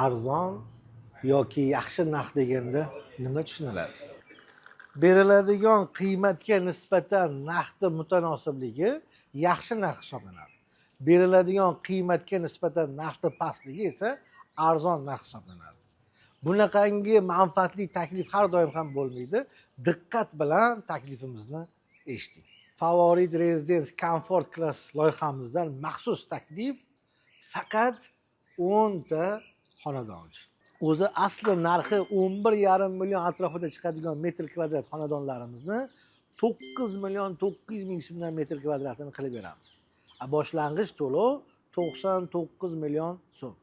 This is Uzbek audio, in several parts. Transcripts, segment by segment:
arzon yoki yaxshi narx deganda nima tushuniladi? Beriladigan qiymatga nisbatan narxni mutanosabligi yaxshi narx hisoblanadi. Beriladigan qiymatga nisbatan narxni pastligi esa arzon narx hisoblanadi. Bunaqangi manfaatli taklif har doim ham bo'lmaydi. Diqqat bilan taklifimizni eshiting. Favorit Residence Comfort Class loyihamizdan maxsus taklif faqat 10 ta xonadon uchun. O'zi asli narxi 11,5 million atrofida chiqadigan metr kvadrat xonadonlarimizni 9 million 900 ming so'mdan metr kvadratini qilib beramiz. Boshlang'ich to'lov 99 million so'm.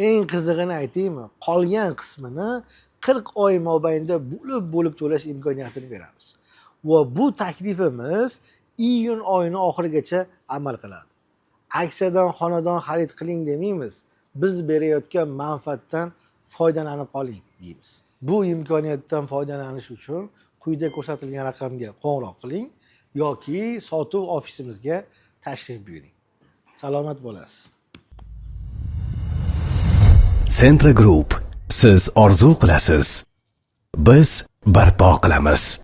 Eng qizig'ini aytaymi? Qolgan qismini 40 oy mobaynida bo'lib to'lash imkoniyatini beramiz. Va bu taklifimiz iyun oyini oxirigacha amal qiladi. Aksiyadan xonadon xarid qiling demaymiz. Biz berayotgan manfaatdan foydalanib qoling deymiz. Bu imkoniyatdan foydalanish uchun quyida ko'rsatilgan raqamga qo'ng'iroq qiling yoki sotuv ofisimizga tashrif buyuring. Salomat bo'lasiz. Centra Group. Siz orzu qilasiz. Biz barpo qilamiz.